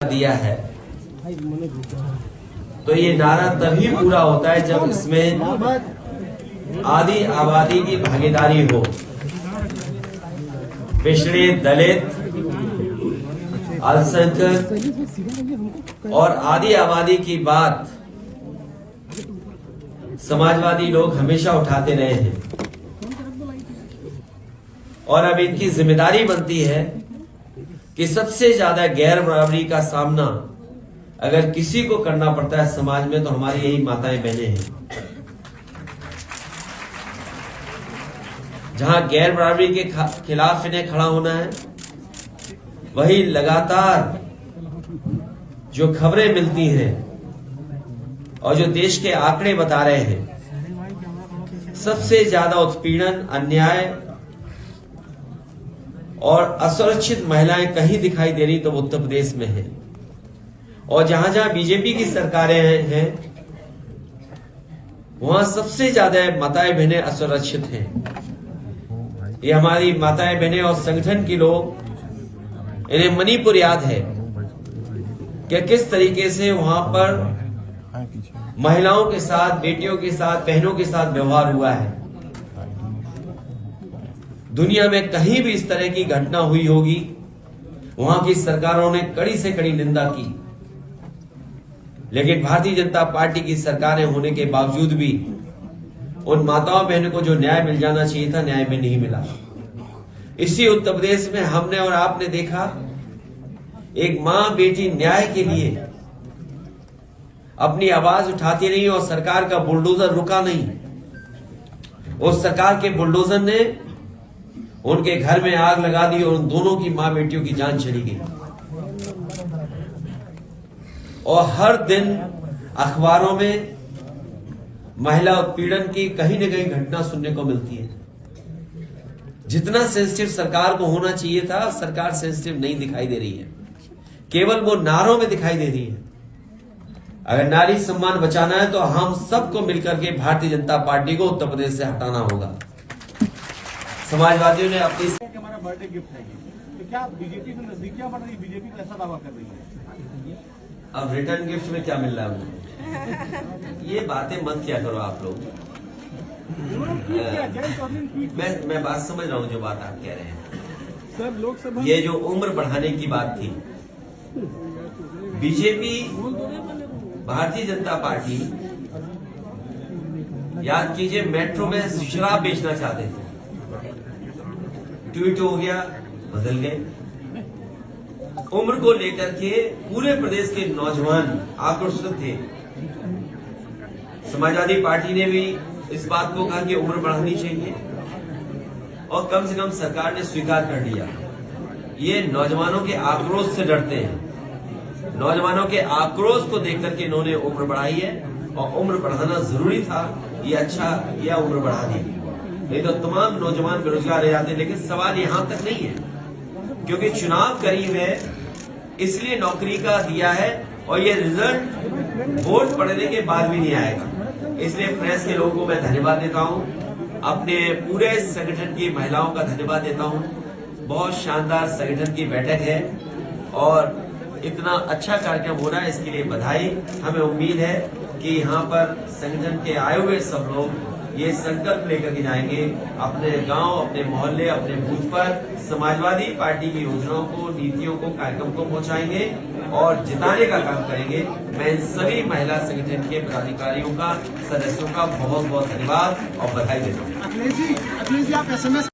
दिया है तो ये नारा तभी पूरा होता है जब इसमें आदि आबादी की भागीदारी हो। पिछड़े, दलित, अल्पसंख्यक और आदि आबादी की बात समाजवादी लोग हमेशा उठाते रहे हैं और अब इनकी जिम्मेदारी बनती है कि सबसे ज्यादा गैर बराबरी का सामना अगर किसी को करना पड़ता है समाज में तो हमारी यही माताएं बहनें हैं। जहां गैर बराबरी के खिलाफ इन्हें खड़ा होना है, वही लगातार जो खबरें मिलती हैं और जो देश के आंकड़े बता रहे हैं, सबसे ज्यादा उत्पीड़न, अन्याय और असुरक्षित महिलाएं कहीं दिखाई दे रही तो वो उत्तर प्रदेश में है। और जहां जहां बीजेपी की सरकारें हैं वहां सबसे ज्यादा माताएं बहनें असुरक्षित हैं। ये हमारी माताएं बहनें और संगठन के लोग, इन्हें मणिपुर याद है कि किस तरीके से वहां पर महिलाओं के साथ, बेटियों के साथ, बहनों के साथ व्यवहार हुआ है। दुनिया में कहीं भी इस तरह की घटना हुई होगी, वहां की सरकारों ने कड़ी से कड़ी निंदा की, लेकिन भारतीय जनता पार्टी की सरकारें होने के बावजूद भी उन माताओं बहनों को जो न्याय मिल जाना चाहिए था, न्याय में नहीं मिला। इसी उत्तर प्रदेश में हमने और आपने देखा, एक मां बेटी न्याय के लिए अपनी आवाज उठाती रही और सरकार का बुलडोजर रुका नहीं। उस सरकार के बुलडोजर ने उनके घर में आग लगा दी और उन दोनों की मां बेटियों की जान चली गई। और हर दिन अखबारों में महिला उत्पीड़न की कहीं न कहीं घटना सुनने को मिलती है। जितना सेंसिटिव सरकार को होना चाहिए था, सरकार सेंसिटिव नहीं दिखाई दे रही है, केवल वो नारों में दिखाई दे रही है। अगर नारी सम्मान बचाना है तो हम सबको मिलकर के भारतीय जनता पार्टी को उत्तर प्रदेश से हटाना होगा। समाजवादियों ने अपनी हमारा बर्थडे गिफ्ट है, तो क्या बीजेपी में नजदीकियां बढ़ रही, बीजेपी तो ऐसा दावा कर रही है। अब रिटर्न गिफ्ट में क्या मिल रहा है मुझे? ये बातें मत किया करो आप लोग। मैं बात समझ रहा हूँ जो बात आप कह रहे हैं सर। लोकसभा ये जो उम्र बढ़ाने की बात थी, बीजेपी, भारतीय जनता पार्टी, याद कीजिए मेट्रो में शराब बेचना चाहते थे, ट्वीट हो गया, बदल गए। उम्र को लेकर के पूरे प्रदेश के नौजवान आक्रोशित थे। समाजवादी पार्टी ने भी इस बात को कहा कि उम्र बढ़ानी चाहिए और कम से कम सरकार ने स्वीकार कर लिया। ये नौजवानों के आक्रोश से डरते हैं। नौजवानों के आक्रोश को देख करके इन्होंने उम्र बढ़ाई है और उम्र बढ़ाना जरूरी था। ये अच्छा यह उम्र बढ़ा दी, नहीं तो तमाम नौजवान बेरोजगार रह जाते। लेकिन सवाल यहां तक नहीं है, क्योंकि चुनाव करीब है, इसलिए नौकरी का दिया है और ये रिजल्ट वोट पड़ने के बाद भी नहीं आएगा। इसलिए प्रेस के लोगों को मैं धन्यवाद देता हूं, अपने पूरे संगठन की महिलाओं का धन्यवाद देता हूं। बहुत शानदार संगठन की बैठक है और इतना अच्छा कार्यक्रम हो रहा है, इसके लिए बधाई। हमें उम्मीद है कि यहाँ पर संगठन के आए हुए सब लोग ये संकल्प लेकर के जाएंगे, अपने गांव, अपने मोहल्ले, अपने बूथ पर समाजवादी पार्टी की योजनाओं को, नीतियों को, कार्यक्रम को पहुंचाएंगे और जिताने का काम करेंगे। मैं इन सभी महिला संगठन के पदाधिकारियों का, सदस्यों का बहुत बहुत धन्यवाद और बधाई देता हूँ। अखिलेश जी, आप SMS